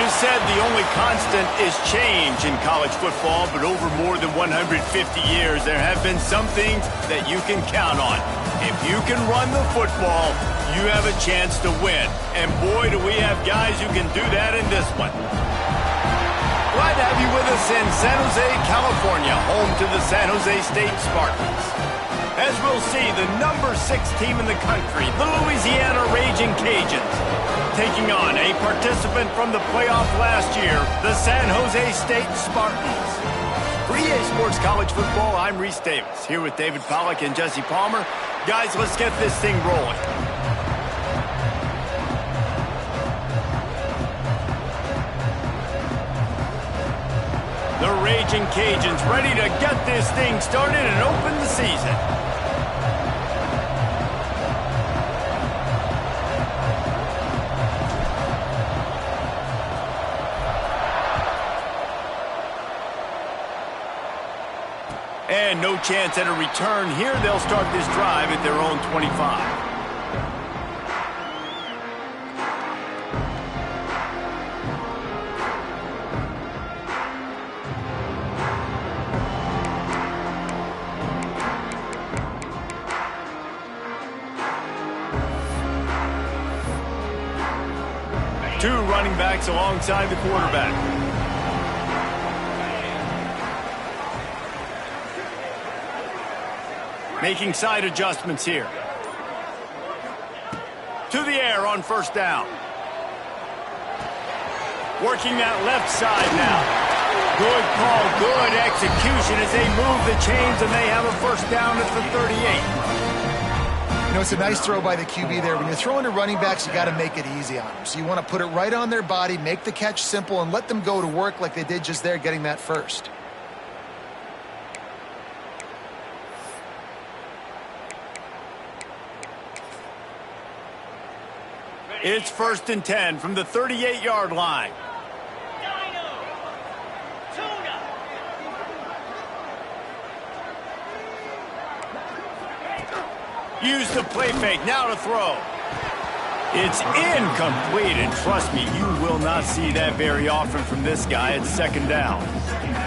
It is said the only constant is change in college football, but over more than 150 years, there have been some things that you can count on. If you can run the football, you have a chance to win. And boy, do we have guys who can do that in this one. Glad to have you with us in San Jose, California, home to the San Jose State Spartans. As we'll see, the number 6 team in the country, the Louisiana Raging Cajuns, taking on a participant from the playoff last year, the San Jose State Spartans. For EA Sports College Football, I'm Reese Davis, here with David Pollack and Jesse Palmer. Guys, let's get this thing rolling. The Raging Cajuns ready to get this thing started and open the season. And no chance at a return here. They'll start this drive at their own 25. Two running backs alongside the quarterback. Making side adjustments here. To the air on first down. Working that left side now. Good call, good execution as they move the chains and they have a first down at the 38. You know, it's a nice throw by the QB there. When you're throwing to running backs, you got to make it easy on them. So you want to put it right on their body, make the catch simple, and let them go to work like they did just there, getting that first. It's 1st and 10 from the 38-yard line. Use the play fake, now to throw. It's incomplete, and trust me, you will not see that very often from this guy at 2nd down.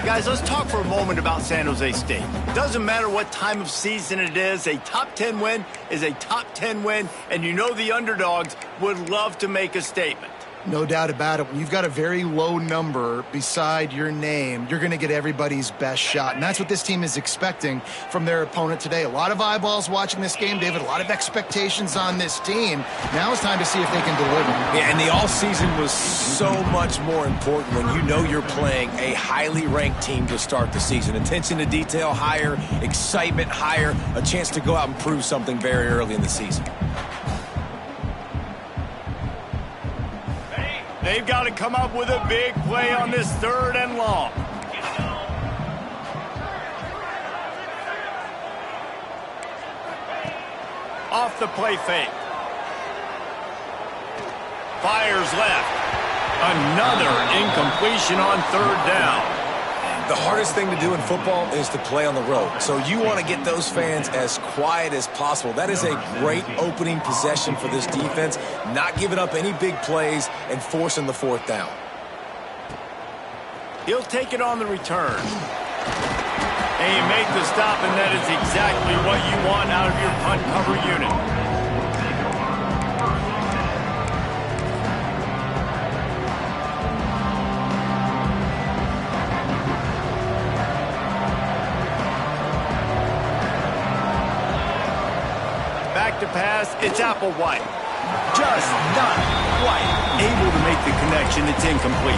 Guys, let's talk for a moment about San Jose State. Doesn't matter what time of season it is, a top 10 win is a top 10 win, and you know the underdogs would love to make a statement. No doubt about it. When you've got a very low number beside your name, you're going to get everybody's best shot. And that's what this team is expecting from their opponent today. A lot of eyeballs watching this game, David. A lot of expectations on this team. Now it's time to see if they can deliver. Yeah, and the offseason was so much more important when you know you're playing a highly ranked team to start the season. Attention to detail higher, excitement higher, a chance to go out and prove something very early in the season. They've got to come up with a big play on this 3rd and long. Off the play fake. Fires left. Another incompletion on 3rd down. The hardest thing to do in football is to play on the road. So you want to get those fans as quiet as possible. That is a great opening possession for this defense, not giving up any big plays and forcing the 4th down. He'll take it on the return. And you make the stop, and that is exactly what you want out of your punt cover unit. To pass, it's Applewhite. Just not quite able to make the connection. It's incomplete.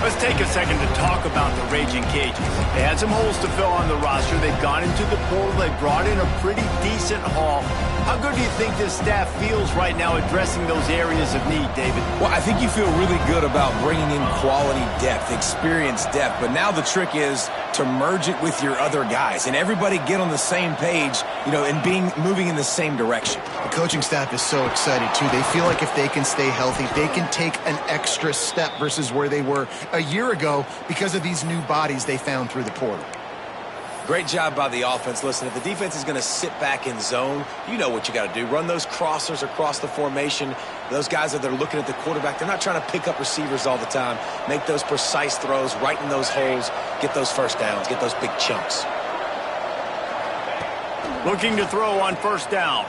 Let's take a second to talk about the Raging Cajuns. They had some holes to fill on the roster. They've gone into the portal. They brought in a pretty decent haul. How good do you think this staff feels right now addressing those areas of need, David? Well, I think you feel really good about bringing in quality depth, experience depth. But now the trick is to merge it with your other guys and everybody get on the same page, you know, and moving in the same direction. The coaching staff is so excited, too. They feel like if they can stay healthy, they can take an extra step versus where they were a year ago because of these new bodies they found through the portal. Great job by the offense. Listen, if the defense is going to sit back in zone, you know what you got to do. Run those crossers across the formation. Those guys that are looking at the quarterback, they're not trying to pick up receivers all the time. Make those precise throws right in those holes. Get those first downs. Get those big chunks. Looking to throw on first down.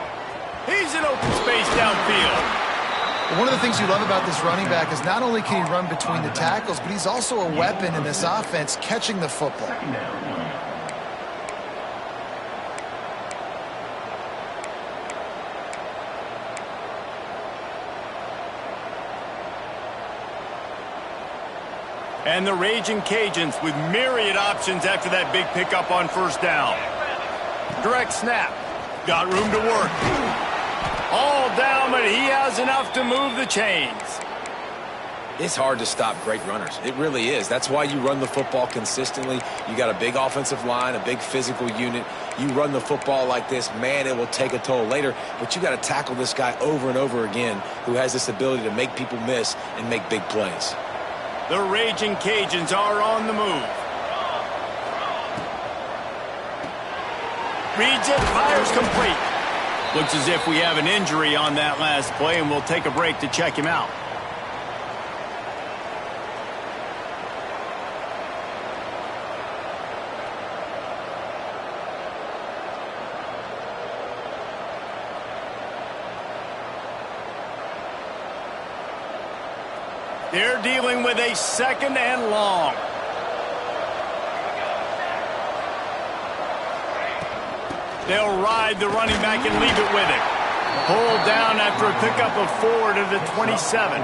He's in open space downfield. One of the things you love about this running back is not only can he run between the tackles, but he's also a weapon in this offense catching the football. And the Raging Cajuns with myriad options after that big pickup on first down. Direct snap. Got room to work. All down, but he has enough to move the chains. It's hard to stop great runners. It really is. That's why you run the football consistently. You got a big offensive line, a big physical unit. You run the football like this, man, it will take a toll later. But you got to tackle this guy over and over again who has this ability to make people miss and make big plays. The Raging Cajuns are on the move. Reads it, fires complete. Looks as if we have an injury on that last play, and we'll take a break to check him out. They're dealing with a second and long. They'll ride the running back and leave it with it. Pulled down after a pickup of 4 to the 27.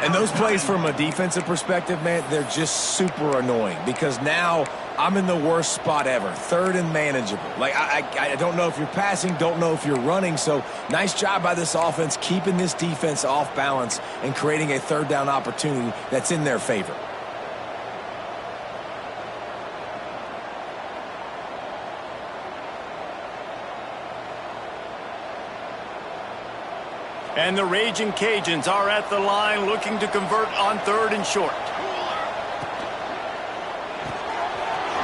And those plays from a defensive perspective, man, they're just super annoying because now I'm in the worst spot ever. Third and manageable. Like, I don't know if you're passing, don't know if you're running. So nice job by this offense keeping this defense off balance and creating a third down opportunity that's in their favor. And the Raging Cajuns are at the line looking to convert on third and short.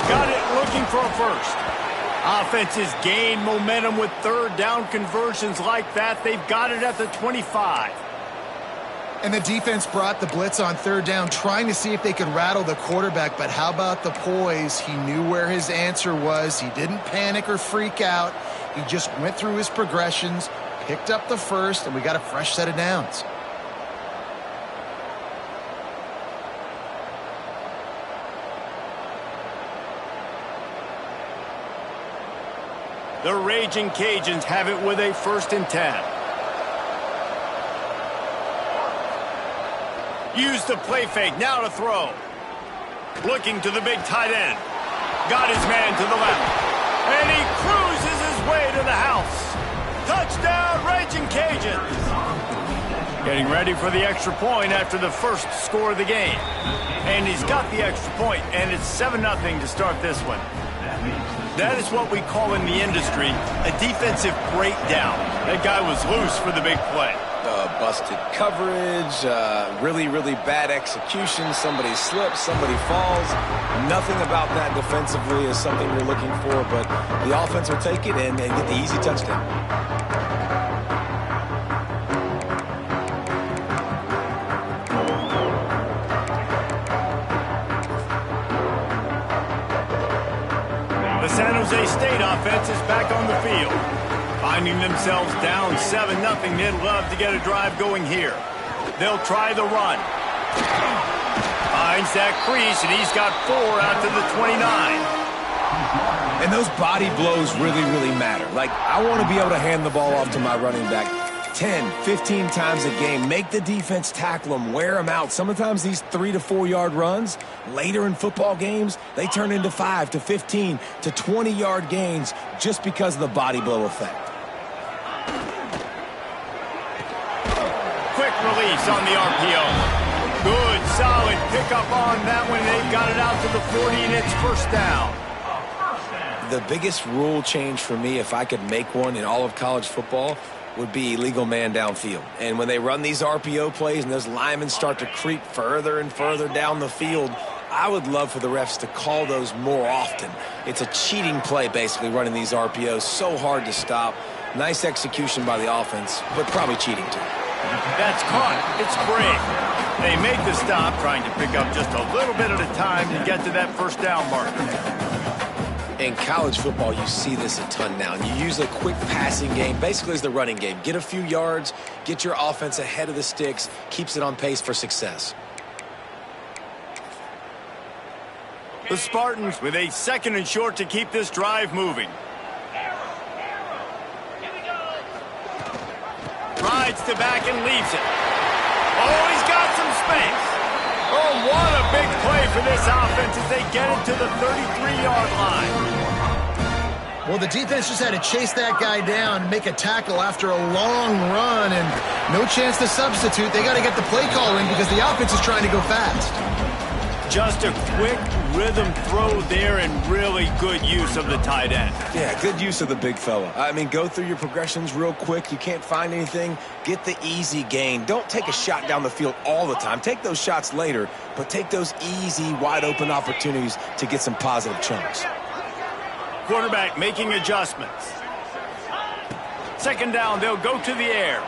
Got it, looking for a first. Offenses gain momentum with third down conversions like that. They've got it at the 25. And the defense brought the blitz on third down, trying to see if they could rattle the quarterback. But how about the poise? He knew where his answer was. He didn't panic or freak out. He just went through his progressions, picked up the first, and we got a fresh set of downs. The Raging Cajuns have it with a 1st and 10. Use the play fake, now to throw. Looking to the big tight end. Got his man to the left. And he cruises his way to the house. Touchdown, Raging Cajuns. Getting ready for the extra point after the first score of the game. And he's got the extra point, and it's 7-0 to start this one. That is what we call in the industry a defensive breakdown. That guy was loose for the big play. Busted coverage, really, really bad execution. Somebody slips, somebody falls. Nothing about that defensively is something you're looking for, but the offense will take it and get the easy touchdown. The San Jose State offense is back on the field. Finding themselves down 7-0, they'd love to get a drive going here. They'll try the run. Finds that crease, and he's got 4 out to the 29. And those body blows really, really matter. Like, I want to be able to hand the ball off to my running back 10, 15 times a game. Make the defense tackle them, wear them out. Sometimes these 3 to 4 yard runs, later in football games, they turn into 5 to 15 to 20 yard gains just because of the body blow effect. Quick release on the RPO. Good, solid pickup on that one. They've got it out to the 40, and it's first down. The biggest rule change for me, if I could make one in all of college football, would be illegal man downfield. And when they run these RPO plays and those linemen start to creep further and further down the field, I would love for the refs to call those more often. It's a cheating play, basically, running these RPOs. So hard to stop. Nice execution by the offense, but probably cheating too. That's caught. It's great. They make the stop, trying to pick up just a little bit at a time to get to that first down marker. In college football, you see this a ton now. And you use a quick passing game, basically as the running game. Get a few yards, get your offense ahead of the sticks, keeps it on pace for success. The Spartans with a 2nd and short to keep this drive moving. Rides to back and leaves it. Oh, he's got some space. Oh, what a big play for this offense as they get it to the 33-yard line. Well, the defense just had to chase that guy down and make a tackle after a long run, and no chance to substitute. They got to get the play call in because the offense is trying to go fast. Just a quick rhythm throw there and really good use of the tight end. Yeah, good use of the big fella. I mean, go through your progressions real quick. You can't find anything. Get the easy gain. Don't take a shot down the field all the time. Take those shots later, but take those easy, wide-open opportunities to get some positive chunks. Quarterback making adjustments. 2nd down, they'll go to the air.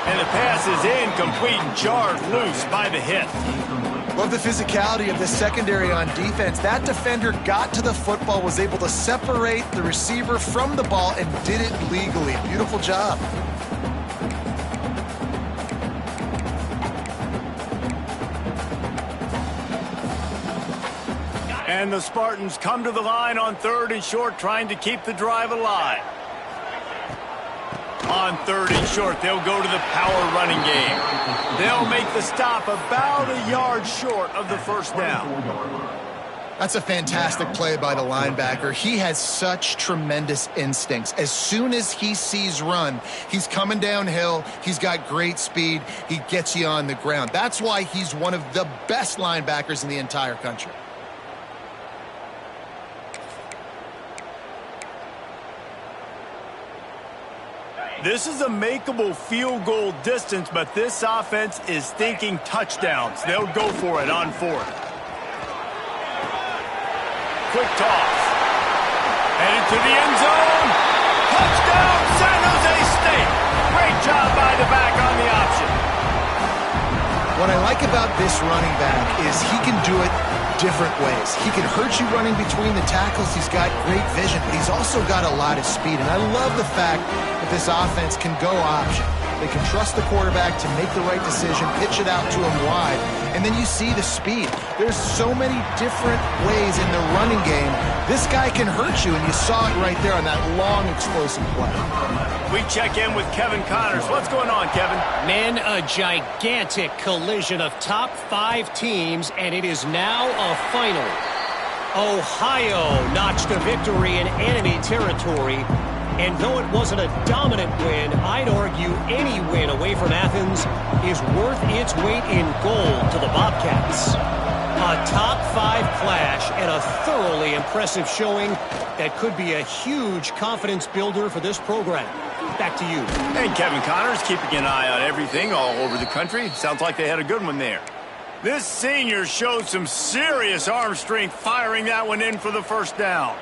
And the pass is incomplete, jarred loose by the hit. Love the physicality of the secondary on defense. That defender got to the football, was able to separate the receiver from the ball, and did it legally. Beautiful job. And the Spartans come to the line on 3rd and short, trying to keep the drive alive. On 3rd and short, they'll go to the power running game. They'll make the stop about a yard short of the first down. That's a fantastic play by the linebacker. He has such tremendous instincts. As soon as he sees run, he's coming downhill. He's got great speed. He gets you on the ground. That's why he's one of the best linebackers in the entire country. This is a makeable field goal distance, but this offense is thinking touchdowns. They'll go for it on 4th. Quick toss. Headed to the end zone. Touchdown, San Jose State. Great job by the back on the option. What I like about this running back is he can do it different ways. He can hurt you running between the tackles. He's got great vision, but he's also got a lot of speed. And I love the fact that this offense can go option. They can trust the quarterback to make the right decision, pitch it out to him wide, and then you see the speed. There's so many different ways in the running game. This guy can hurt you, and you saw it right there on that long, explosive play. We check in with Kevin Connors. What's going on, Kevin? Men, a gigantic collision of top 5 teams, and it is now a final. Ohio notched a victory in enemy territory. And though it wasn't a dominant win, I'd argue any win away from Athens is worth its weight in gold to the Bobcats. A top 5 clash and a thoroughly impressive showing that could be a huge confidence builder for this program. Back to you. And Kevin Connors keeping an eye on everything all over the country. Sounds like they had a good one there. This senior showed some serious arm strength firing that one in for the first down.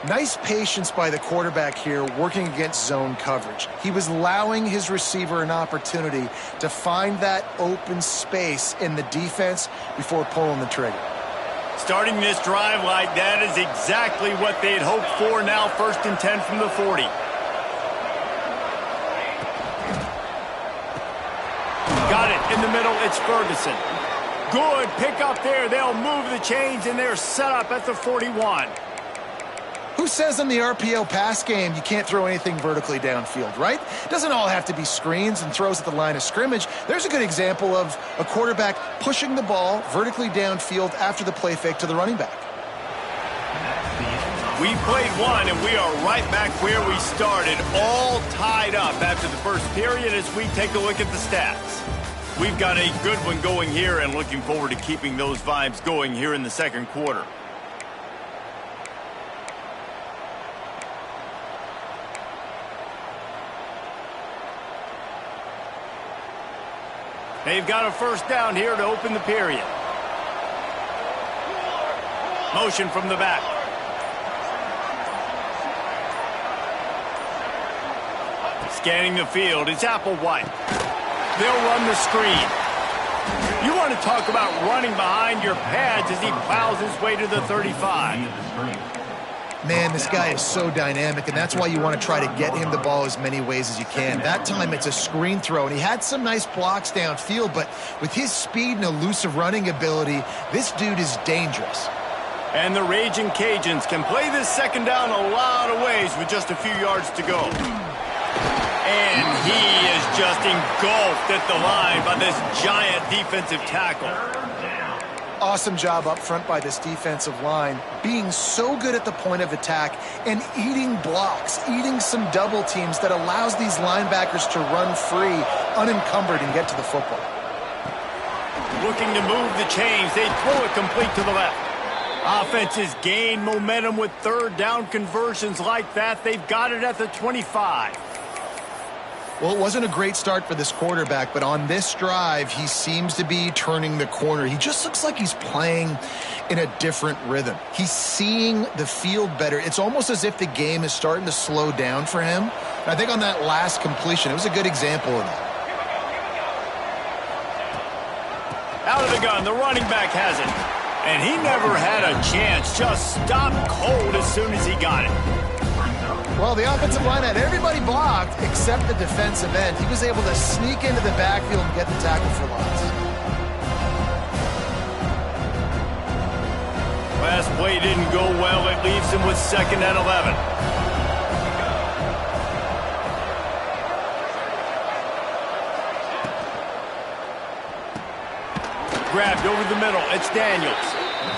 Nice patience by the quarterback here working against zone coverage. He was allowing his receiver an opportunity to find that open space in the defense before pulling the trigger. Starting this drive like that is exactly what they'd hoped for. Now 1st and 10 from the 40. Got it in the middle. It's Ferguson. Good pick up there. They'll move the chains, and they're set up at the 41. Who says in the RPO pass game you can't throw anything vertically downfield, right? It doesn't all have to be screens and throws at the line of scrimmage. There's a good example of a quarterback pushing the ball vertically downfield after the play fake to the running back. We played one, and we are right back where we started, all tied up after the first period as we take a look at the stats. We've got a good one going here and looking forward to keeping those vibes going here in the second quarter. They've got a first down here to open the period. Motion from the back. Scanning the field, it's Applewhite. They'll run the screen. You want to talk about running behind your pads as he plows his way to the 35. Man, this guy is so dynamic, and that's why you want to try to get him the ball as many ways as you can. That time, it's a screen throw, and he had some nice blocks downfield, but with his speed and elusive running ability, this dude is dangerous. And the Raging Cajuns can play this second down a lot of ways with just a few yards to go. And he is just engulfed at the line by this giant defensive tackle. Awesome job up front by this defensive line, being so good at the point of attack and eating blocks, eating some double teams that allows these linebackers to run free, unencumbered, and get to the football. Looking to move the chains, they throw it complete to the left. Offenses gain momentum with third down conversions like that. They've got it at the 25. Well, it wasn't a great start for this quarterback, but on this drive, he seems to be turning the corner. He just looks like he's playing in a different rhythm. He's seeing the field better. It's almost as if the game is starting to slow down for him. And I think on that last completion, it was a good example of that. Out of the gun, the running back has it. And he never had a chance, just stopped cold as soon as he got it. Well, the offensive line had everybody blocked except the defensive end. He was able to sneak into the backfield and get the tackle for loss. Last play didn't go well. It leaves him with 2nd and 11. Grabbed over the middle. It's Daniels.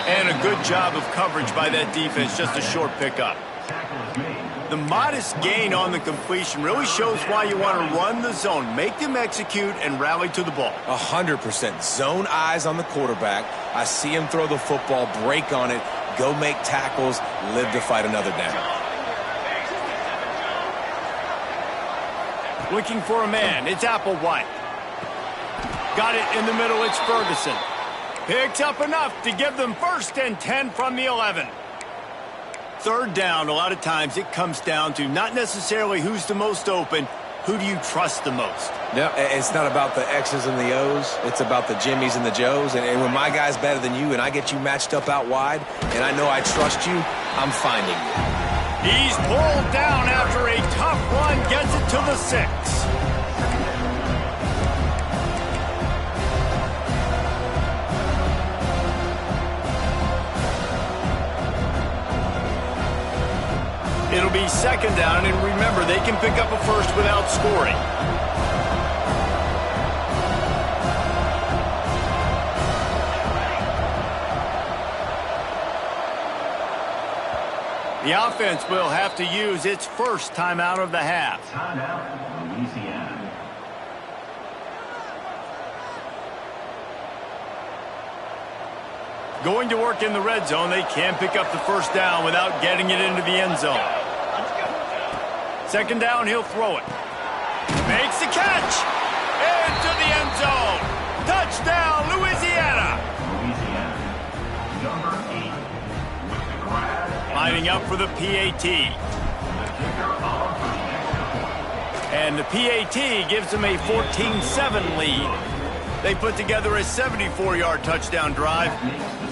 And a good job of coverage by that defense. Just a short pickup. The modest gain on the completion really shows why you want to run the zone. Make them execute and rally to the ball. 100%. Zone eyes on the quarterback. I see him throw the football, break on it, go make tackles, live to fight another down. Looking for a man. It's Applewhite. Got it in the middle. It's Ferguson. Picks up enough to give them 1st and 10 from the 11. Third down, a lot of times it comes down to not necessarily who's the most open, who do you trust the most? Yeah, it's not about the X's and the O's. It's about the Jimmies and the Joes. And when my guy's better than you and I get you matched up out wide and I know I trust you, I'm finding you. He's pulled down after a tough run, gets it to the 6. It'll be 2nd down, and remember, they can pick up a first without scoring. The offense will have to use its first timeout of the half. Timeout, Louisiana. Going to work in the red zone, they can pick up the 1st down without getting it into the end zone. 2nd down, he'll throw it. Makes the catch. Into the end zone. Touchdown, Louisiana. Louisiana. Number 8. With the grab. Lining up for the PAT. The kicker on for the extra point. And the PAT gives them a 14-7 lead. They put together a 74-yard touchdown drive,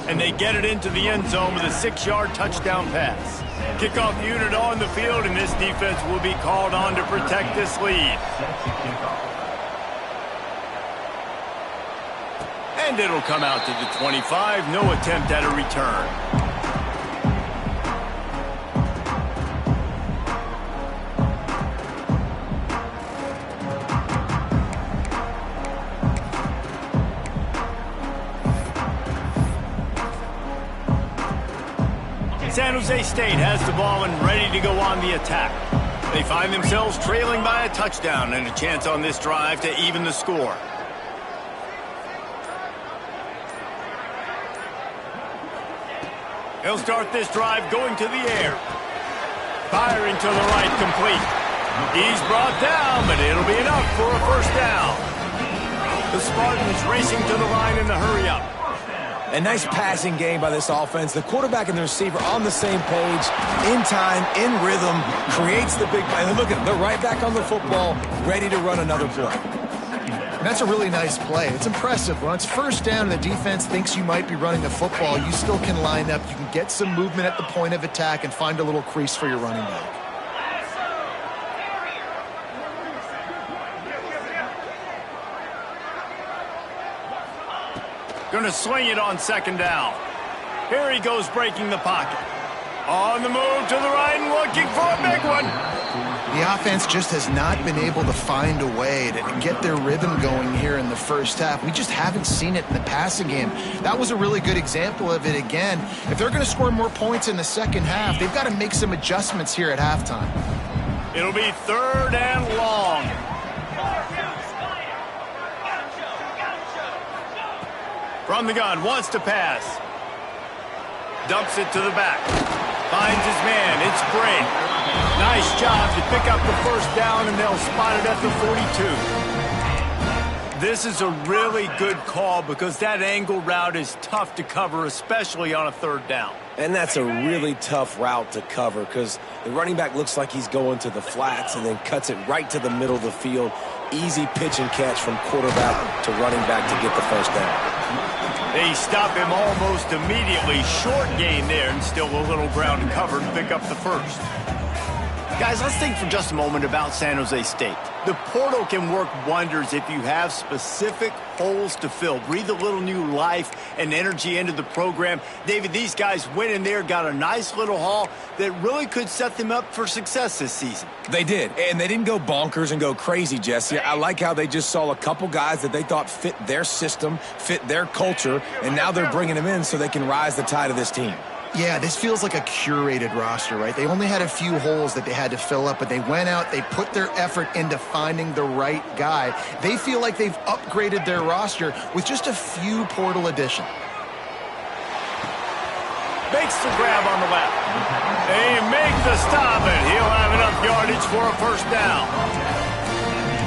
and they get it into the end zone with a 6-yard touchdown pass. Kickoff unit on the field, and this defense will be called on to protect this lead. And it'll come out to the 25. No attempt at a return. San Jose State has the ball and ready to go on the attack. They find themselves trailing by a touchdown and a chance on this drive to even the score. He'll start this drive going to the air. Firing to the right, complete. He's brought down, but it'll be enough for a 1st down. The Spartans racing to the line in the hurry-up. A nice passing game by this offense. The quarterback and the receiver on the same page, in time, in rhythm, creates the big play. And look at them. They're right back on the football, ready to run another play. And that's a really nice play. It's impressive. When it's first down and the defense thinks you might be running the football, you still can line up. You can get some movement at the point of attack and find a little crease for your running back. Going to swing it on second down. Here he goes breaking the pocket. On the move to the right and looking for a big one. The offense just has not been able to find a way to get their rhythm going here in the first half. We just haven't seen it in the passing game. That was a really good example of it again. If they're going to score more points in the second half, they've got to make some adjustments here at halftime. It'll be 3rd and long. From the gun, wants to pass. Dumps it to the back. Finds his man. It's great. Nice job to pick up the first down, and they'll spot it at the 42. This is a really good call because that angle route is tough to cover, especially on a 3rd down. And that's a really tough route to cover because the running back looks like he's going to the flats and then cuts it right to the middle of the field. Easy pitch and catch from quarterback to running back to get the first down. They stop him almost immediately. Short gain there, and still a little ground to cover to pick up the first. Guys, let's think for just a moment about San Jose State. The portal can work wonders if you have specific holes to fill. Breathe a little new life and energy into the program. David, these guys went in there, got a nice little haul that really could set them up for success this season. They did, and they didn't go bonkers and go crazy, Jesse. I like how they just saw a couple guys that they thought fit their system, fit their culture, and now they're bringing them in so they can rise the tide of this team. Yeah, this feels like a curated roster, right? They only had a few holes that they had to fill up, but they went out, they put their effort into finding the right guy. They feel like they've upgraded their roster with just a few portal additions. Makes the grab on the left. They make the stop, and he'll have enough yardage for a first down.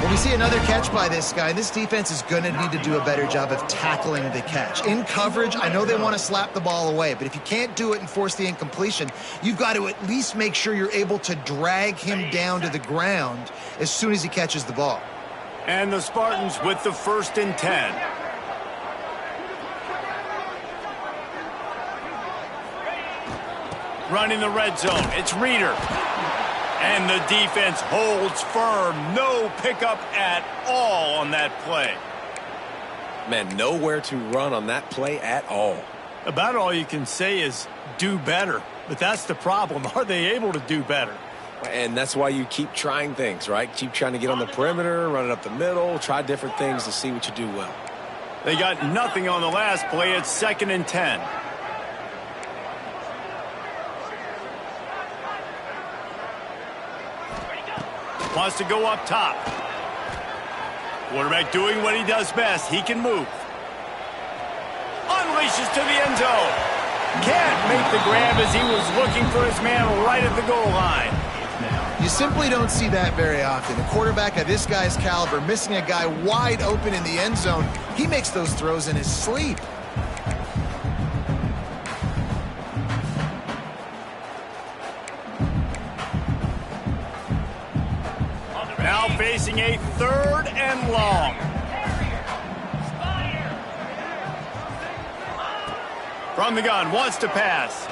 Well, we see another catch by this guy. This defense is going to need to do a better job of tackling the catch. In coverage, I know they want to slap the ball away, but if you can't do it and force the incompletion, you've got to at least make sure you're able to drag him down to the ground as soon as he catches the ball. And the Spartans with the 1st and 10. Running the red zone. It's Reeder. And the defense holds firm. No pickup at all on that play. Man, nowhere to run on that play at all. About all you can say is do better. But that's the problem. Are they able to do better? And that's why you keep trying things, right? Keep trying to get on the perimeter, run it up the middle, try different things to see what you do well. They got nothing on the last play. It's 2nd and 10. Wants to go up top. Quarterback doing what he does best. He can move. Unleashes to the end zone. Can't make the grab as he was looking for his man right at the goal line. You simply don't see that very often. A quarterback of this guy's caliber missing a guy wide open in the end zone. He makes those throws in his sleep. Now facing a 3rd and long. From the gun, wants to pass.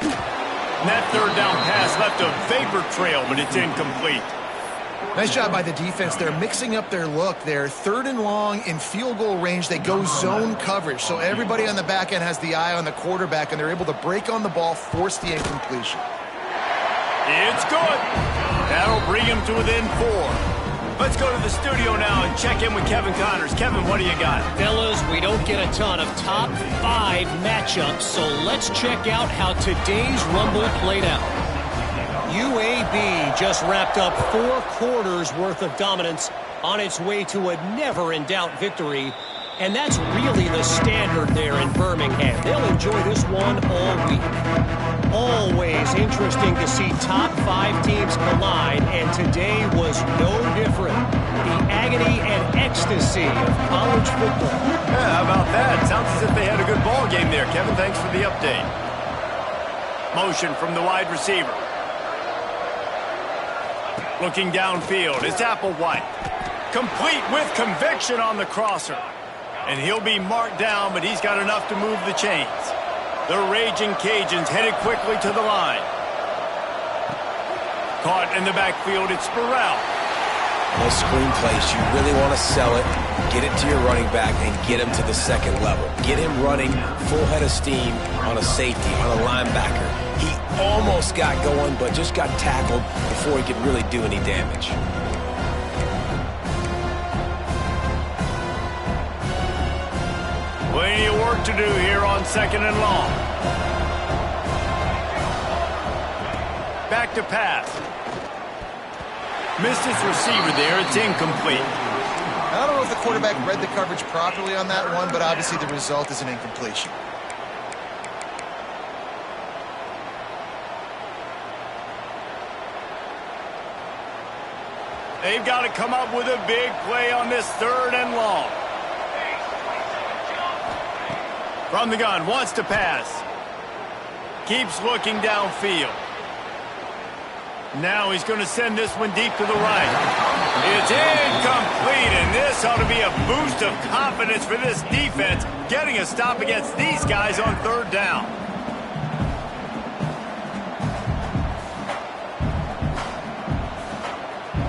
And that 3rd down pass left a vapor trail, but it's incomplete. Nice job by the defense. They're mixing up their look. They're 3rd and long in field goal range. They go zone coverage. So everybody on the back end has the eye on the quarterback, and they're able to break on the ball, force the incompletion. It's good. That'll bring him to within 4. Let's go to the studio now and check in with Kevin Connors. Kevin, what do you got? Fellas, we don't get a ton of top 5 matchups, so let's check out how today's Rumble played out. UAB just wrapped up 4 quarters worth of dominance on its way to a never-in-doubt victory And that's really the standard there in Birmingham. They'll enjoy this one all week. Always interesting to see top 5 teams collide, and today was no different. The agony and ecstasy of college football. Yeah, how about that? Sounds as if they had a good ball game there, Kevin. Thanks for the update. Motion from the wide receiver. Looking downfield, it's Applewhite. Complete with conviction on the crosser. And he'll be marked down, but he's got enough to move the chains. The Raging Cajuns headed quickly to the line. Caught in the backfield, it's Burrell. Those screen plays, you really want to sell it, get it to your running back, and get him to the second level. Get him running full head of steam on a safety, on a linebacker. He almost got going, but just got tackled before he could really do any damage. Plenty of work to do here on 2nd and long. Back to pass. Missed his receiver there. It's incomplete. I don't know if the quarterback read the coverage properly on that one, but obviously the result is an incompletion. They've got to come up with a big play on this 3rd and long. From the gun, wants to pass. Keeps looking downfield. Now he's going to send this one deep to the right. It's incomplete, and this ought to be a boost of confidence for this defense, getting a stop against these guys on 3rd down.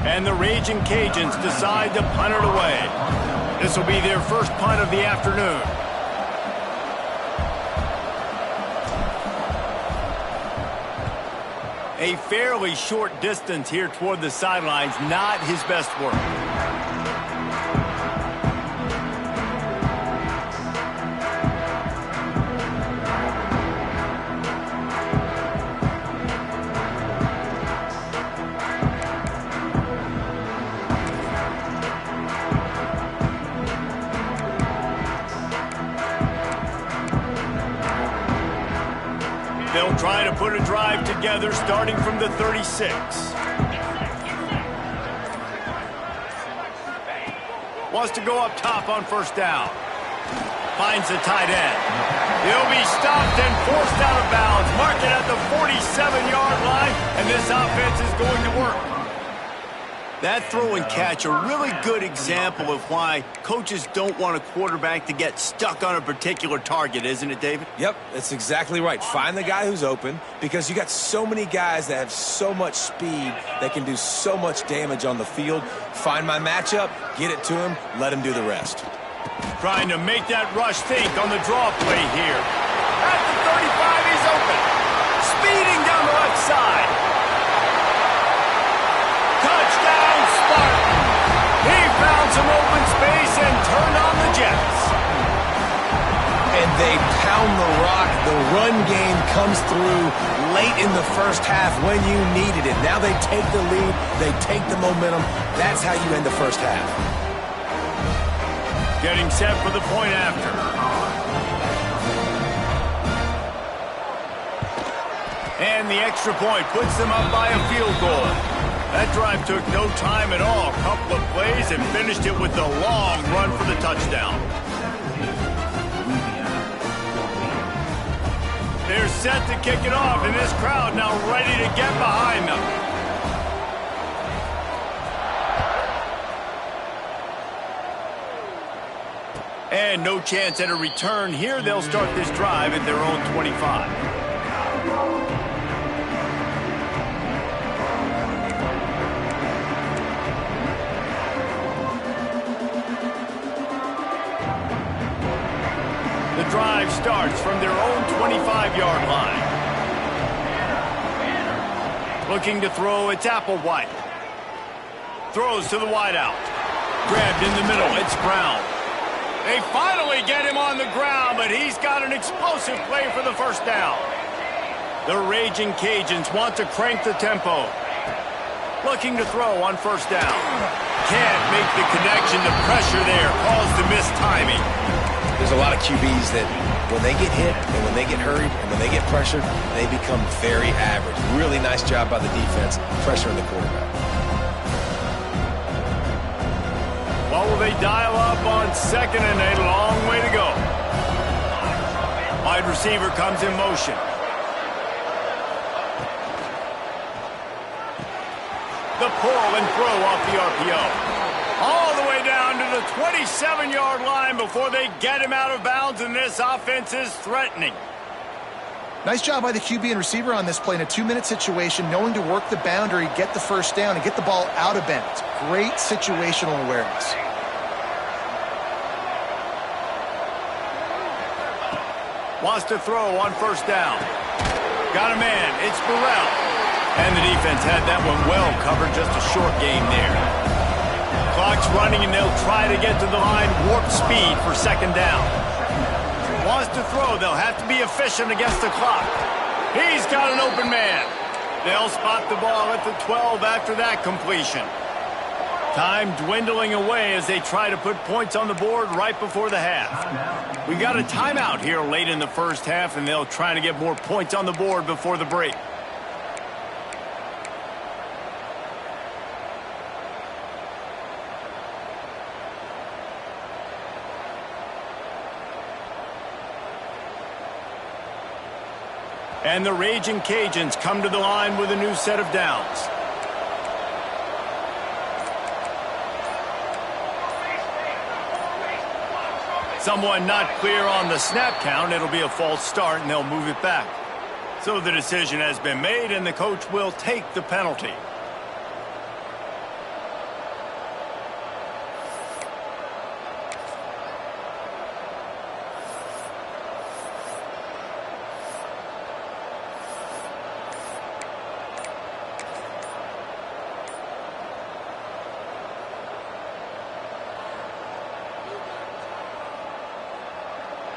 And the Raging Cajuns decide to punt it away. This will be their first punt of the afternoon. A fairly short distance here toward the sidelines, not his best work. They'll try to put a drive together starting from the 36. Wants to go up top on 1st down. Finds the tight end. He'll be stopped and forced out of bounds. Mark it at the 47-yard line, and this offense is going to work. That throw and catch, a really good example of why coaches don't want a quarterback to get stuck on a particular target, isn't it, David? Yep, that's exactly right. Find the guy who's open, because you got so many guys that have so much speed that can do so much damage on the field. Find my matchup, get it to him, let him do the rest. Trying to make that rush think on the draw play here. At the 35, he's open. Speeding down the left side. Touchdown, Spartan! He found some open space and turned on the Jets. And they pound the rock. The run game comes through late in the first half when you needed it. Now they take the lead. They take the momentum. That's how you end the first half. Getting set for the point after. And the extra point puts them up by a field goal. That drive took no time at all. A couple of plays and finished it with a long run for the touchdown. They're set to kick it off, and this crowd now ready to get behind them. And no chance at a return here. They'll start this drive at their own 25. The drive starts from their own 25-yard line. Looking to throw, it's Applewhite. Throws to the wideout. Grabbed in the middle, it's Brown. They finally get him on the ground, but he's got an explosive play for the 1st down. The Raging Cajuns want to crank the tempo. Looking to throw on first down. Can't make the connection. The pressure there caused the missed timing. There's a lot of QBs that when they get hit and when they get hurried and when they get pressured, they become very average. Really nice job by the defense pressuring the quarterback. What will they dial up on second and a long way to go? Wide receiver comes in motion. The pull and throw off the RPO. All the way down to the 27-yard line before they get him out of bounds, and this offense is threatening. Nice job by the QB and receiver on this play in a 2-minute situation, knowing to work the boundary, get the first down, and get the ball out of bounds. Great situational awareness. Wants to throw on first down. Got a man. It's Burrell. And the defense had that one well covered. Just a short game there. Clock's running, and they'll try to get to the line. Warp speed for second down. Wants to throw. They'll have to be efficient against the clock. He's got an open man. They'll spot the ball at the 12 after that completion. Time dwindling away as they try to put points on the board right before the half. We got a timeout here late in the first half, and they'll try to get more points on the board before the break. And the Raging Cajuns come to the line with a new set of downs. Someone not clear on the snap count. It'll be a false start, and they'll move it back. So the decision has been made, and the coach will take the penalty.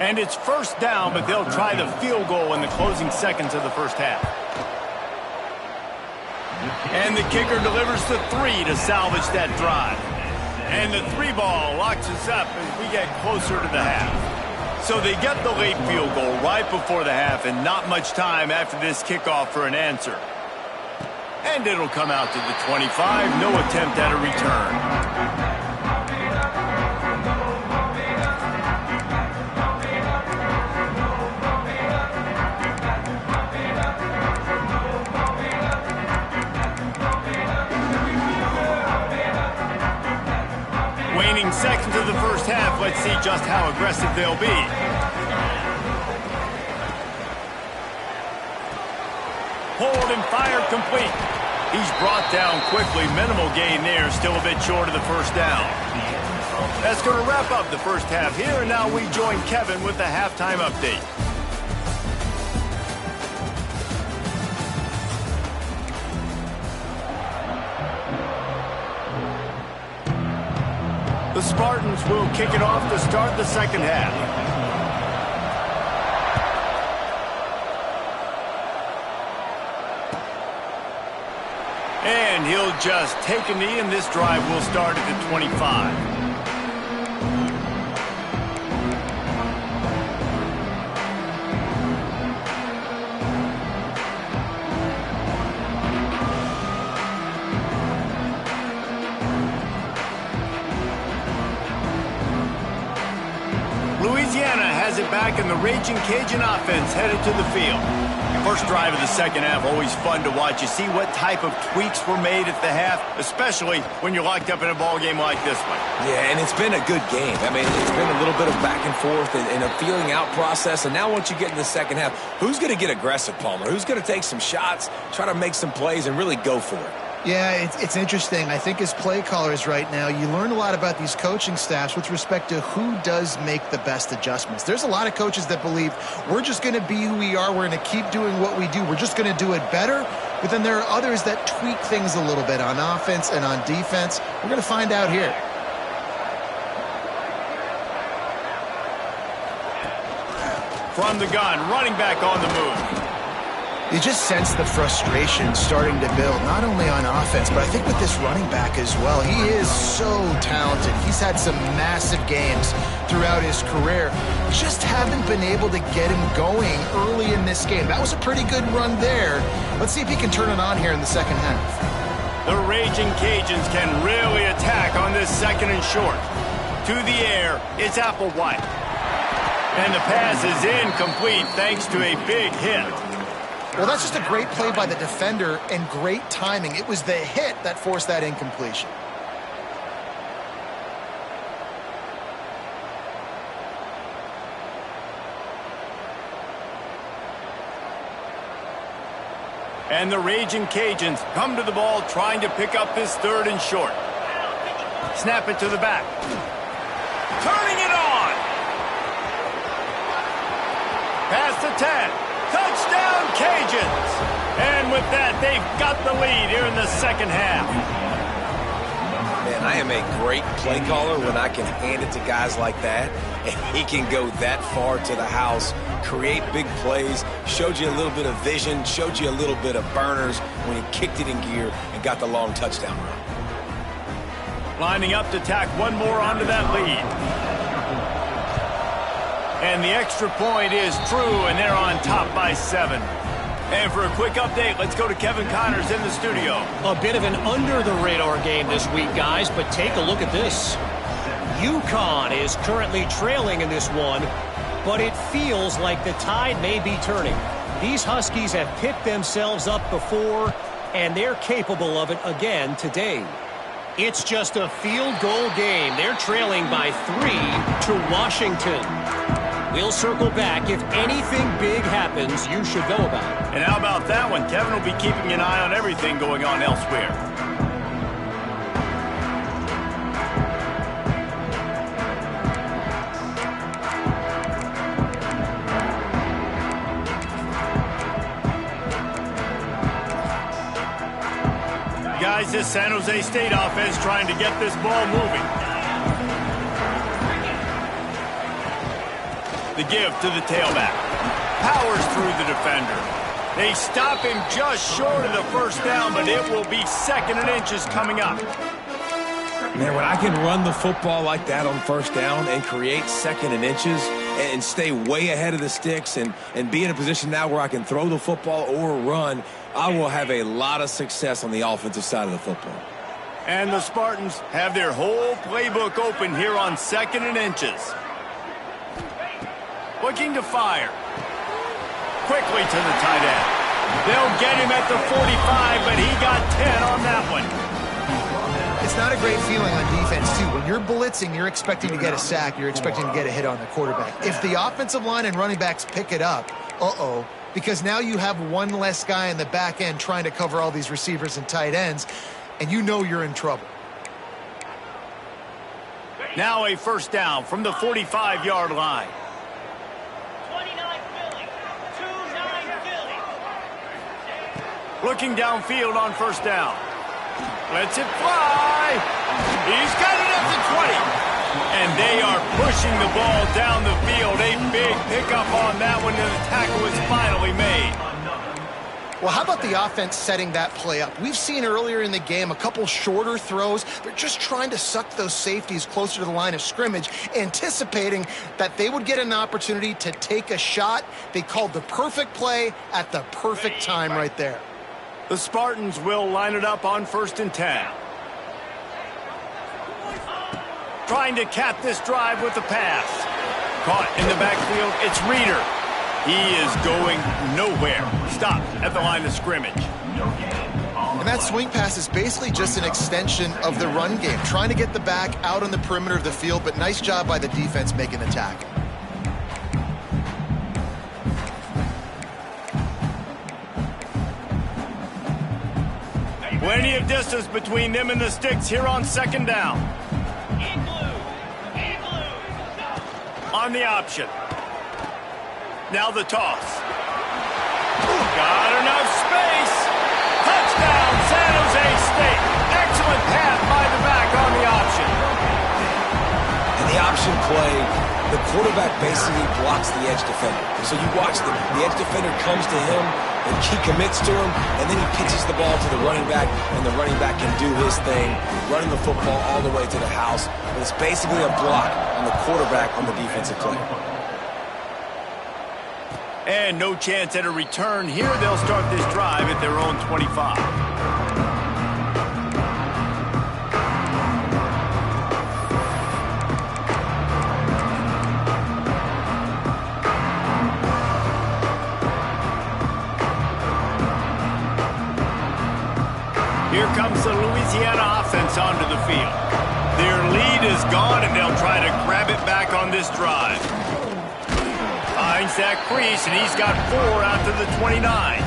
And it's first down, but they'll try the field goal in the closing seconds of the first half. And the kicker delivers the 3 to salvage that drive. And the 3 ball locks us up as we get closer to the half. So they get the late field goal right before the half, and not much time after this kickoff for an answer. And it'll come out to the 25. No attempt at a return. Seconds of the first half. Let's see just how aggressive they'll be. Hold and fire complete. He's brought down quickly. Minimal gain there. Still a bit short of the first down. That's going to wrap up the first half here. And now we join Kevin with the halftime update. The Spartans will kick it off to start the second half. And he'll just take a knee, and this drive will start at the 25. Louisiana has it back, and the Raging Cajun offense headed to the field. First drive of the second half, always fun to watch. You see what type of tweaks were made at the half, especially when you're locked up in a ball game like this one. Yeah, and it's been a good game. I mean, it's been a little bit of back and forth and a feeling out process. And now once you get in the second half, who's going to get aggressive, Palmer? Who's going to take some shots, try to make some plays, and really go for it? Yeah, it's interesting. I think as play callers right now, you learn a lot about these coaching staffs with respect to who does make the best adjustments. There's a lot of coaches that believe we're just going to be who we are. We're going to keep doing what we do. We're just going to do it better. But then there are others that tweak things a little bit on offense and on defense. We're going to find out here. From the gun, running back on the move. You just sense the frustration starting to build, not only on offense, but I think with this running back as well. He is so talented. He's had some massive games throughout his career. Just haven't been able to get him going early in this game. That was a pretty good run there. Let's see if he can turn it on here in the second half. The Raging Cajuns can really attack on this second and short. To the air, it's Applewhite. And the pass is incomplete thanks to a big hit. Well, that's just a great play by the defender and great timing. It was the hit that forced that incompletion. And the Raging Cajuns come to the ball trying to pick up this third and short. Snap it to the back. Turning it on. Past the 10. Touchdown, Cajuns! And with that, they've got the lead here in the second half. Man, I am a great play caller when I can hand it to guys like that, and he can go that far to the house, create big plays, showed you a little bit of vision, showed you a little bit of burners when he kicked it in gear and got the long touchdown run. Lining up to tack one more onto that lead. And the extra point is true, and they're on top by 7. And for a quick update, let's go to Kevin Connors in the studio. A bit of an under-the-radar game this week, guys, but take a look at this. UConn is currently trailing in this one, but it feels like the tide may be turning. These Huskies have picked themselves up before, and they're capable of it again today. It's just a field goal game. They're trailing by 3 to Washington. We'll circle back. If anything big happens, you should know about it. And how about that one? Kevin will be keeping an eye on everything going on elsewhere. Guys, this San Jose State offense trying to get this ball moving. The give to the tailback. Powers through the defender. They stop him just short of the first down, but it will be 2nd and inches coming up. Man, when I can run the football like that on first down and create 2nd and inches and stay way ahead of the sticks and be in a position now where I can throw the football or run, I will have a lot of success on the offensive side of the football. And the Spartans have their whole playbook open here on 2nd and inches. Looking to fire. Quickly to the tight end. They'll get him at the 45, but he got 10 on that one. It's not a great feeling on defense, too. When you're blitzing, you're expecting to get a sack. You're expecting to get a hit on the quarterback. If the offensive line and running backs pick it up, because now you have one less guy in the back end trying to cover all these receivers and tight ends, and you know you're in trouble. Now a first down from the 45-yard line. Looking downfield on first down. Lets it fly. He's got it at the 20. And they are pushing the ball down the field. A big pickup on that one, and the tackle is finally made. Well, how about the offense setting that play up? We've seen earlier in the game a couple shorter throws. They're just trying to suck those safeties closer to the line of scrimmage, anticipating that they would get an opportunity to take a shot. They called the perfect play at the perfect time right there. The Spartans will line it up on 1st and 10. Trying to cap this drive with the pass. Caught in the backfield, it's Reeder. He is going nowhere. Stop at the line of scrimmage. And that swing pass is basically just an extension of the run game, trying to get the back out on the perimeter of the field, but nice job by the defense making the tackle. Plenty of distance between them and the sticks here on 2nd down. On the option. Now the toss. Got enough space. Touchdown, San Jose State. Excellent pass by the back on the option. And the option play, the quarterback basically blocks the edge defender. So you watch the edge defender comes to him, He commits to him, and then he pitches the ball to the running back, and the running back can do his thing, running the football all the way to the house. But it's basically a block on the quarterback on the defensive play. And no chance at a return here. They'll start this drive at their own 25. Here comes the Louisiana offense onto the field. Their lead is gone, and they'll try to grab it back on this drive. Finds that crease, and he's got 4 out to the 29.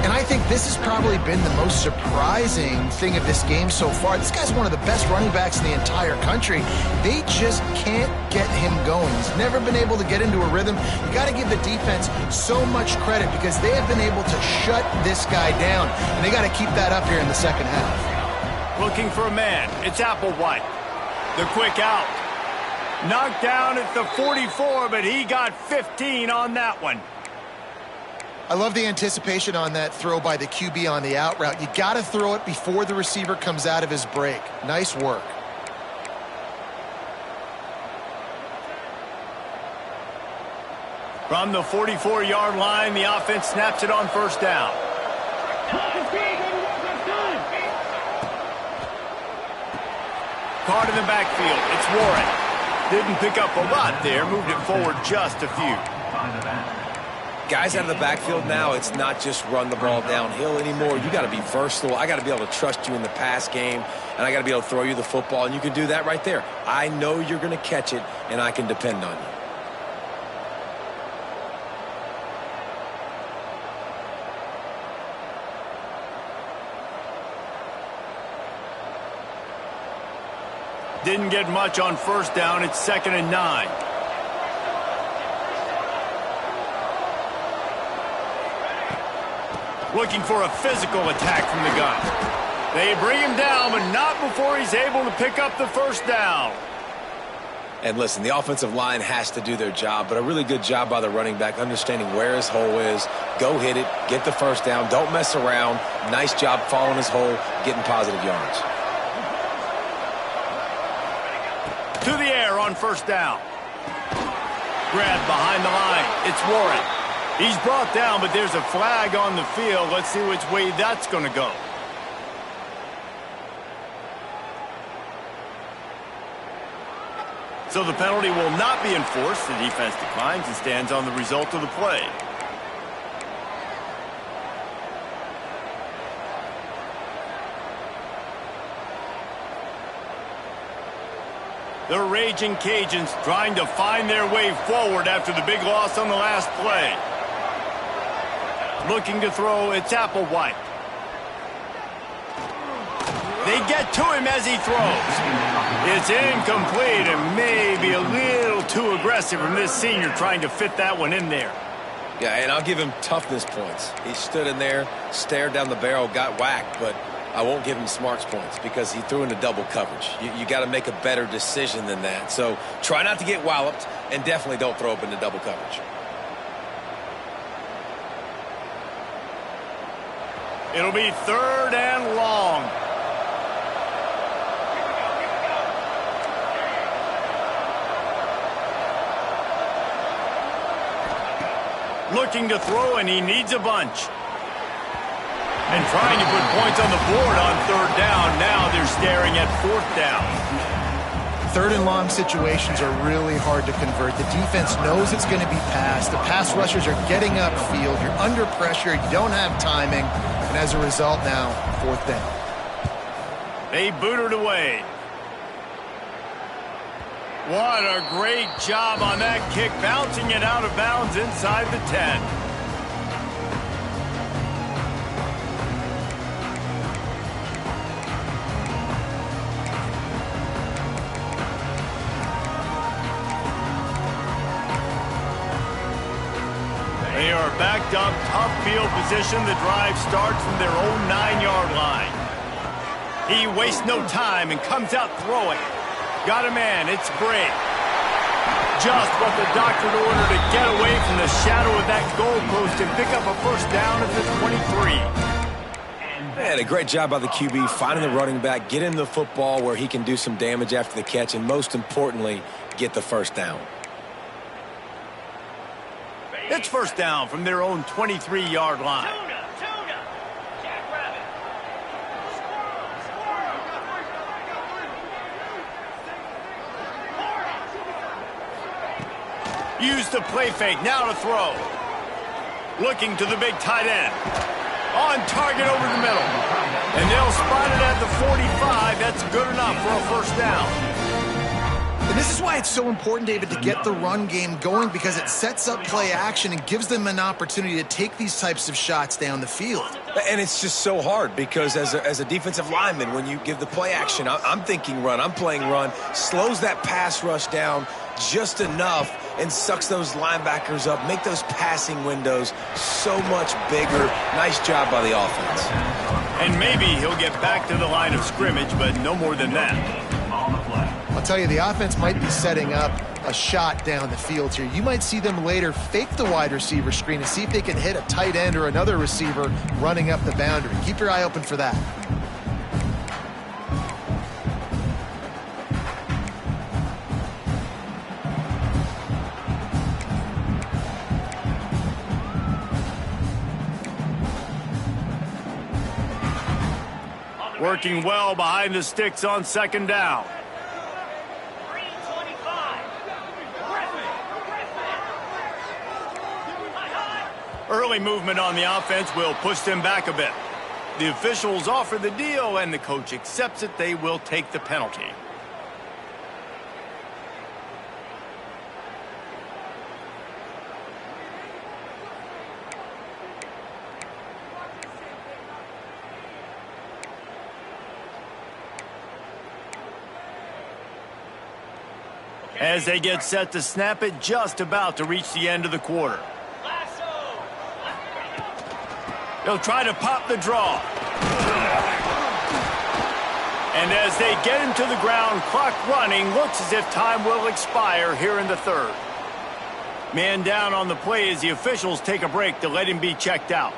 And I think this has probably been the most surprising thing of this game so far. This guy's one of the best running backs in the entire country. They just can't get him going. He's never been able to get into a rhythm. You got to give the defense so much credit because they have been able to shut this guy down. And they got to keep that up here in the second half. Looking for a man. It's Applewhite. The quick out. Knocked down at the 44, but he got 15 on that one. I love the anticipation on that throw by the QB on the out route. You got to throw it before the receiver comes out of his break. Nice work. From the 44-yard line, the offense snaps it on first down. Caught in the backfield. It's Warren. Didn't pick up a lot there. Moved it forward just a few. Guys out of the backfield now, it's not just run the ball downhill anymore. You got to be versatile. I got to be able to trust you in the pass game, and I got to be able to throw you the football, and you can do that right there. I know you're going to catch it, and I can depend on you. Didn't get much on first down. It's 2nd and 9. Looking for a physical attack from the gun. They bring him down, but not before he's able to pick up the first down. And listen, the offensive line has to do their job, but a really good job by the running back, understanding where his hole is. Go hit it, get the first down, don't mess around. Nice job following his hole, getting positive yards. To the air on first down. Grabbed behind the line. It's Warren. He's brought down, but there's a flag on the field. Let's see which way that's going to go. So the penalty will not be enforced. The defense declines and stands on the result of the play. The Raging Cajuns trying to find their way forward after the big loss on the last play. Looking to throw, it's Applewhite. They get to him as he throws. It's incomplete and maybe a little too aggressive from this senior trying to fit that one in there. Yeah, and I'll give him toughness points. He stood in there, stared down the barrel, got whacked, but I won't give him smarts points because he threw into double coverage. You got to make a better decision than that. So try not to get walloped and definitely don't throw up into double coverage. It'll be 3rd and long. Looking to throw, and he needs a bunch. And trying to put points on the board on 3rd down. Now they're staring at 4th down. 3rd and long situations are really hard to convert. The defense knows it's going to be passed. The pass rushers are getting upfield. You're under pressure. You don't have timing. And as a result now, 4th down. They boot it away. What a great job on that kick, bouncing it out of bounds inside the 10. They are backed up, tough field position. The drive starts from their own 9-yard line. He wastes no time and comes out throwing. Got a man, it's Bray. Just what the doctor ordered to get away from the shadow of that goalpost and pick up a first down at the 23. Man, a great job by the QB finding the running back, getting the football where he can do some damage after the catch, and most importantly, get the first down. It's first down from their own 23-yard line. Use the play fake, now to throw. Looking to the big tight end. On target over the middle. And they'll spot it at the 45. That's good enough for a first down. And this is why it's so important, David, to get the run game going, because it sets up play action and gives them an opportunity to take these types of shots down the field. And it's just so hard because as a defensive lineman, when you give the play action, I'm thinking run, I'm playing run, slows that pass rush down just enough and sucks those linebackers up, make those passing windows so much bigger. Nice job by the offense. And maybe he'll get back to the line of scrimmage, but no more than that. I'll tell you, the offense might be setting up a shot down the field here. You might see them later fake the wide receiver screen and see if they can hit a tight end or another receiver running up the boundary. Keep your eye open for that. Working well behind the sticks on second down. Early movement on the offense will push them back a bit. The officials offer the deal, and the coach accepts it. They will take the penalty. As they get set to snap it, just about to reach the end of the quarter. They'll try to pop the draw. And as they get him to the ground, clock running, looks as if time will expire here in the third. Man down on the play as the officials take a break to let him be checked out.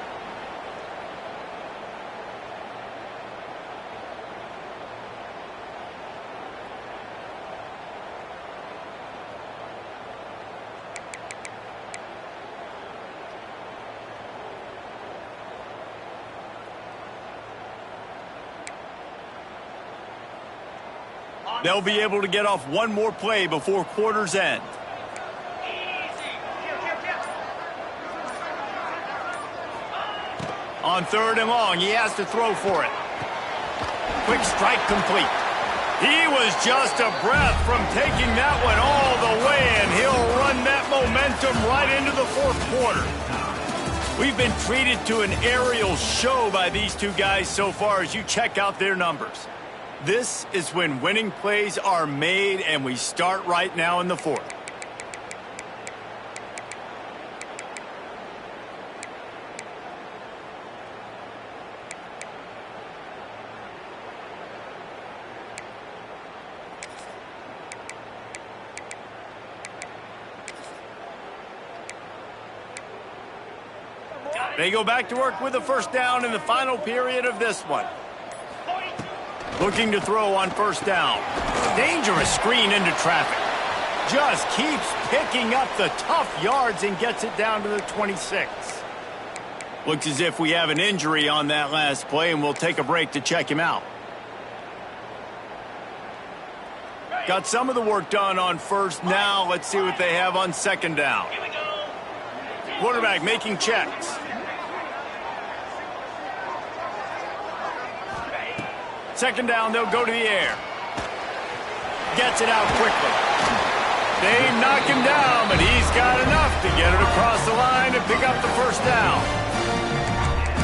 They'll be able to get off one more play before quarter's end. On third and long, he has to throw for it. Quick strike complete. He was just a breath from taking that one all the way, and he'll run that momentum right into the fourth quarter. We've been treated to an aerial show by these two guys so far as you check out their numbers. This is when winning plays are made, and we start right now in the fourth. They go back to work with a first down in the final period of this one. Looking to throw on first down. Dangerous screen into traffic. Just keeps picking up the tough yards and gets it down to the 26. Looks as if we have an injury on that last play, and we'll take a break to check him out. Got some of the work done on first. Now let's see what they have on second down. Quarterback making checks. Second down, they'll go to the air. Gets it out quickly. They knock him down, but he's got enough to get it across the line and pick up the first down.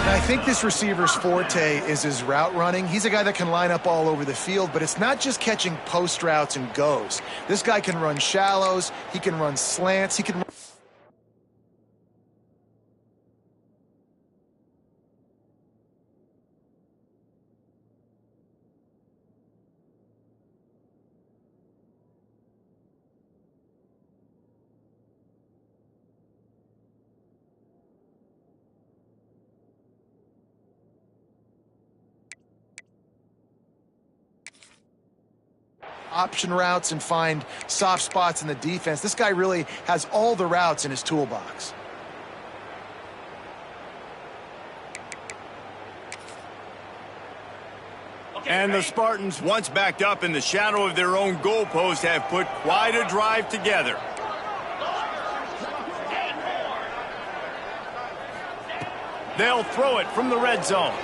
And I think this receiver's forte is his route running. He's a guy that can line up all over the field, but it's not just catching post routes and goes. This guy can run shallows. He can run slants. He can run option routes and find soft spots in the defense. This guy really has all the routes in his toolbox. And the Spartans, once backed up in the shadow of their own goalpost, have put quite a drive together. They'll throw it from the red zone.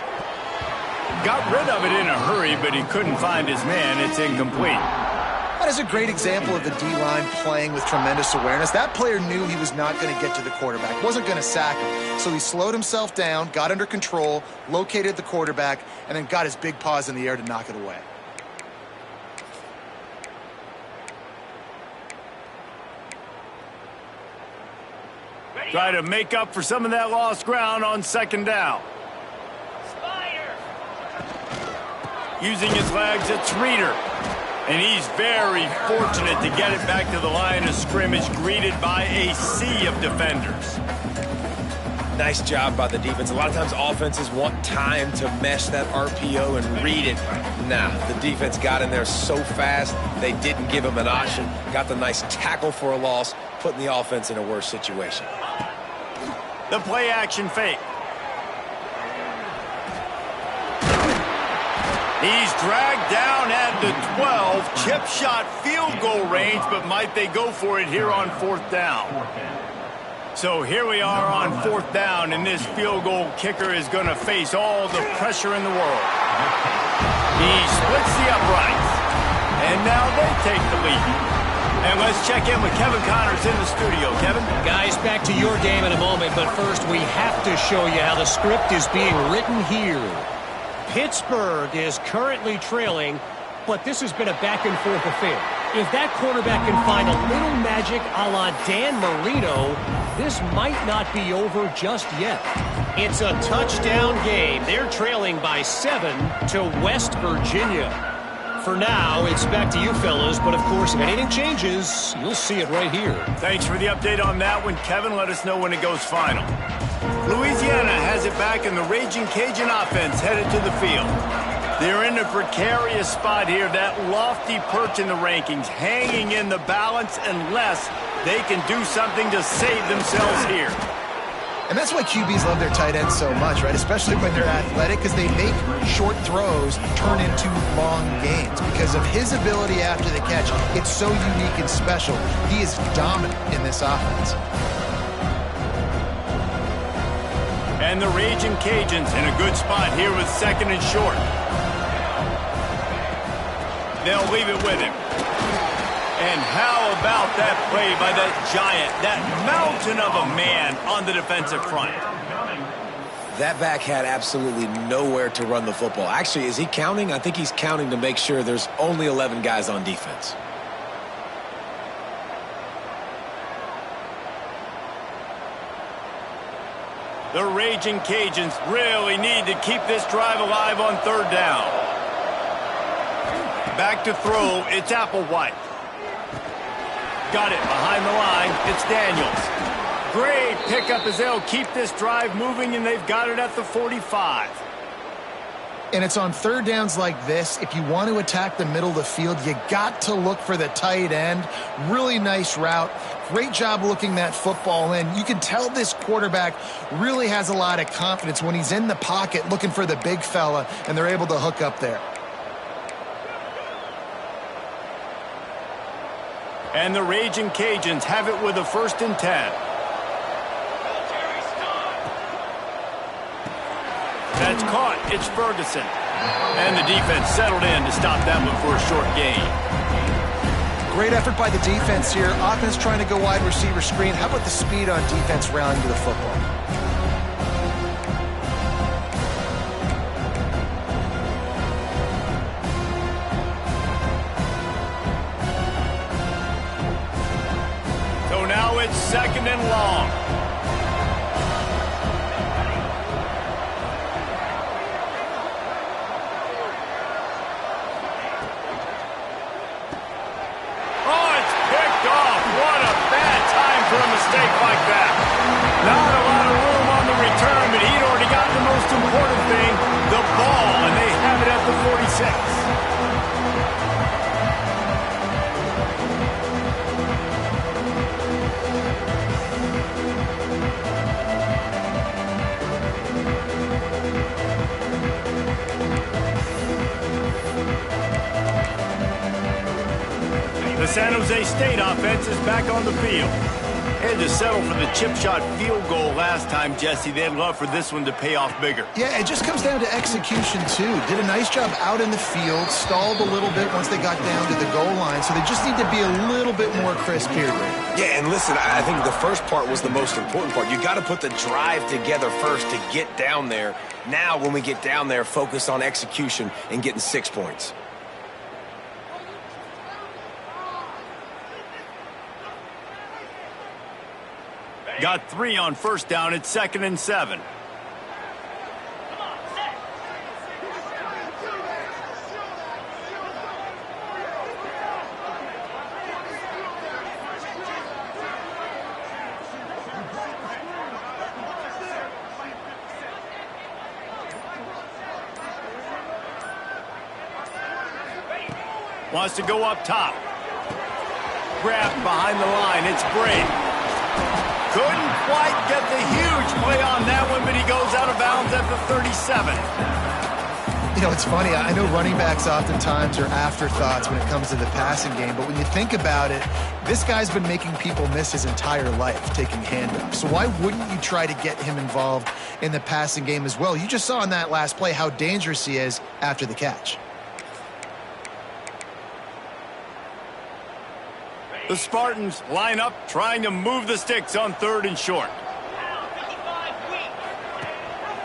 Got rid of it in a hurry, but he couldn't find his man. It's incomplete. That is a great example of the D-line playing with tremendous awareness. That player knew he was not going to get to the quarterback, wasn't going to sack him. So he slowed himself down, got under control, located the quarterback, and then got his big paws in the air to knock it away. Try to make up for some of that lost ground on second down. Using his legs, it's Reeder. And he's very fortunate to get it back to the line of scrimmage, greeted by a sea of defenders. Nice job by the defense. A lot of times offenses want time to mesh that RPO and read it. Nah, the defense got in there so fast, they didn't give him an option. Got the nice tackle for a loss, putting the offense in a worse situation. The play action fake. He's dragged down at the 12, chip shot field goal range, but might they go for it here on fourth down? So here we are on fourth down, and this field goal kicker is going to face all the pressure in the world. He splits the uprights, and now they take the lead. And let's check in with Kevin Connors in the studio. Kevin? Guys, back to your game in a moment, but first we have to show you how the script is being written here. Pittsburgh is currently trailing, but this has been a back-and-forth affair. If that quarterback can find a little magic a la Dan Marino, this might not be over just yet. It's a touchdown game. They're trailing by 7 to West Virginia. For now, it's back to you fellas, but of course, if anything changes, you'll see it right here. Thanks for the update on that one, Kevin. Let us know when it goes final. Louisiana has it back, and the Raging Cajun offense headed to the field. They're in a precarious spot here, that lofty perch in the rankings, hanging in the balance unless they can do something to save themselves here. And that's why QBs love their tight ends so much, right? Especially when they're athletic, because they make short throws turn into long gains. Because of his ability after the catch, it's so unique and special. He is dominant in this offense. And the Raging Cajuns in a good spot here with second and short. They'll leave it with him. And how about that play by that giant, that mountain of a man on the defensive front? That back had absolutely nowhere to run the football. Actually, is he counting? I think he's counting to make sure there's only 11 guys on defense. The Raging Cajuns really need to keep this drive alive on third down. Back to throw, it's Applewhite. Got it behind the line, it's Daniels. Great pickup as they'll keep this drive moving, and they've got it at the 45. And it's on third downs like this. If you want to attack the middle of the field, you got to look for the tight end. Really nice route. Great job looking that football in. You can tell this quarterback really has a lot of confidence when he's in the pocket looking for the big fella, and they're able to hook up there. And the Raging Cajuns have it with a 1st and 10. That's caught. It's Ferguson. And the defense settled in to stop that one for a short gain. Great effort by the defense here. Offense trying to go wide receiver screen. How about the speed on defense rallying to the football? So now it's 2nd and long. A mistake like that. Not a lot of San Jose State offense is back on the field. Had to settle for the chip shot field goal last time, Jesse. They'd love for this one to pay off bigger. Yeah, it just comes down to execution, too. Did a nice job out in the field, stalled a little bit once they got down to the goal line, so they just need to be a little bit more crisp here. Yeah, and listen, I think the first part was the most important part. You got to put the drive together first to get down there. Now, when we get down there, focus on execution and getting 6 points. Got 3 on first down. It's 2nd and 7. Wants to go up top. Grabbed behind the line. It's Brady. Couldn't quite get the huge play on that one, but he goes out of bounds at the 37. You know, it's funny. I know running backs oftentimes are afterthoughts when it comes to the passing game, but when you think about it, this guy's been making people miss his entire life taking handoffs. So why wouldn't you try to get him involved in the passing game as well? You just saw in that last play how dangerous he is after the catch. The Spartans line up, trying to move the sticks on 3rd and short.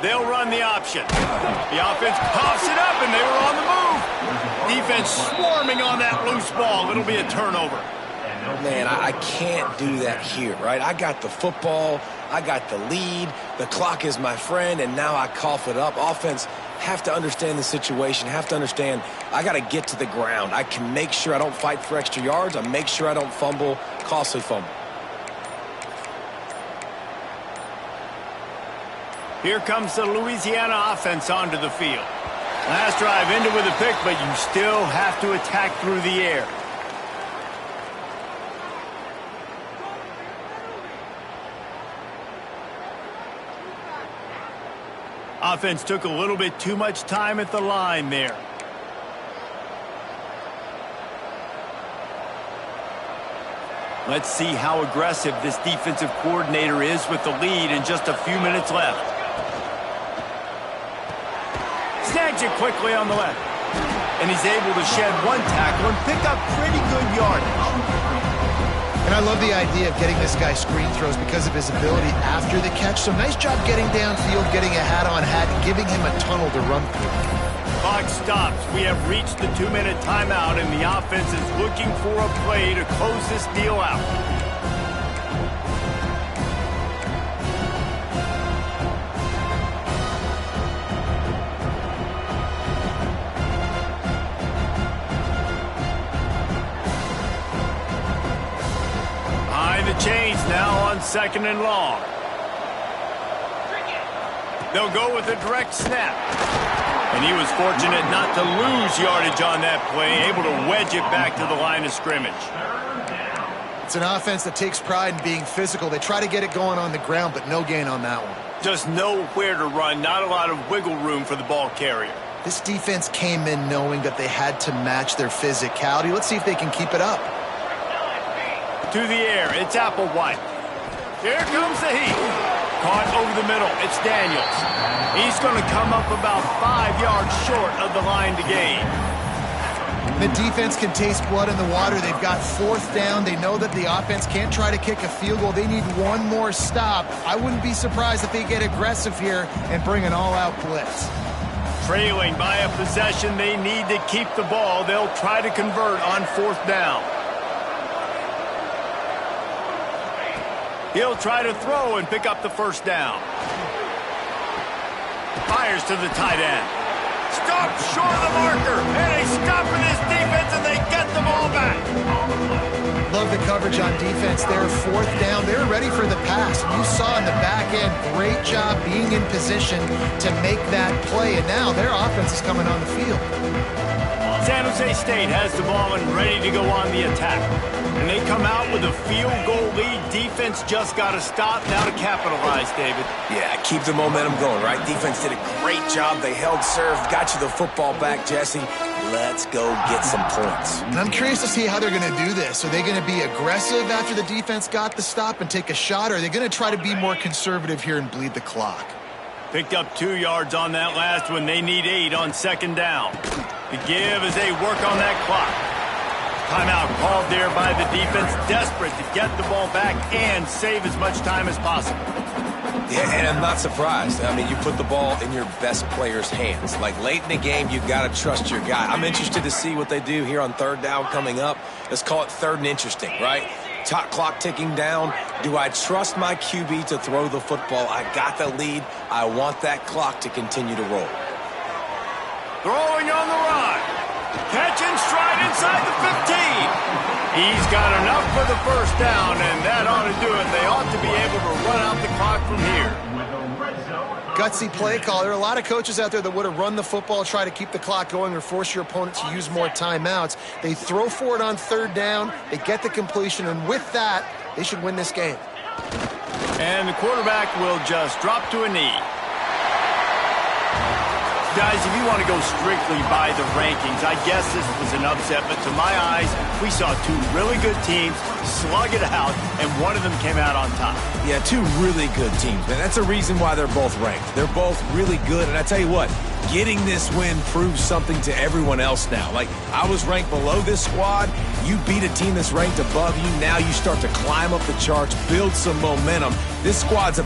They'll run the option. The offense coughs it up, and they were on the move. Defense swarming on that loose ball. It'll be a turnover. Man, I can't do that here, right? I got the football. I got the lead. The clock is my friend, and now I cough it up. Offense have to understand the situation, have to understand I got to get to the ground. I can make sure I don't fight for extra yards. I make sure I don't fumble, costly fumble. Here comes the Louisiana offense onto the field. Last drive ended with a pick, but you still have to attack through the air. Offense took a little bit too much time at the line there. Let's see how aggressive this defensive coordinator is with the lead and just a few minutes left. Snags it quickly on the left. And he's able to shed 1 tackle and pick up pretty good yardage. And I love the idea of getting this guy screen throws because of his ability after the catch. So nice job getting downfield, getting a hat-on-hat, and giving him a tunnel to run through. Clock stops. We have reached the 2-minute timeout, and the offense is looking for a play to close this deal out. Chains now on 2nd and long. They'll go with a direct snap. And he was fortunate not to lose yardage on that play, able to wedge it back to the line of scrimmage. It's an offense that takes pride in being physical. They try to get it going on the ground, but no gain on that one. Just nowhere to run, not a lot of wiggle room for the ball carrier. This defense came in knowing that they had to match their physicality. Let's see if they can keep it up. To the air, it's Applewhite. Here comes the heat. Caught over the middle, it's Daniels. He's going to come up about 5 yards short of the line to gain. The defense can taste blood in the water. They've got 4th down. They know that the offense can't try to kick a field goal. They need one more stop. I wouldn't be surprised if they get aggressive here and bring an all-out blitz. Trailing by a possession, they need to keep the ball. They'll try to convert on 4th down. He'll try to throw and pick up the 1st down. Fires to the tight end. Stop short of the marker. And they stop for this defense and they get the ball back. Love the coverage on defense there. 4th down. They're ready for the pass. You saw in the back end, great job being in position to make that play. And now their offense is coming on the field. San Jose State has the ball and ready to go on the attack. And they come out with a field goal lead. Defense just got to stop now to capitalize, David. Yeah, keep the momentum going, right? Defense did a great job. They held serve, got you the football back, Jesse. Let's go get some points. And I'm curious to see how they're going to do this. Are they going to be aggressive after the defense got the stop and take a shot, or are they going to try to be more conservative here and bleed the clock? Picked up 2 yards on that last one. They need 8 on second down. The give as they work on that clock. Timeout called there by the defense, desperate to get the ball back and save as much time as possible. Yeah, and I'm not surprised. I mean, you put the ball in your best player's hands. Like, late in the game, you got to trust your guy. I'm interested to see what they do here on third down coming up. Let's call it third and interesting, right? Top clock ticking down. Do I trust my QB to throw the football? I got the lead. I want that clock to continue to roll. Throwing on the run. Catch and stride inside the 15. He's got enough for the first down, and that ought to do it. They ought to be able to run out the clock from here. Gutsy play call. There are a lot of coaches out there that would have run the football, try to keep the clock going, or force your opponent to use more timeouts. They throw for it on third down. They get the completion, and with that, they should win this game. And the quarterback will just drop to a knee. Guys, if you want to go strictly by the rankings, I guess this was an upset, but to my eyes, we saw 2 really good teams slug it out, and one of them came out on top. Yeah, 2 really good teams, man. That's a reason why they're both ranked. They're both really good, and I tell you what, getting this win proves something to everyone else now. Like, I was ranked below this squad. You beat a team that's ranked above you. Now you start to climb up the charts, build some momentum. This squad's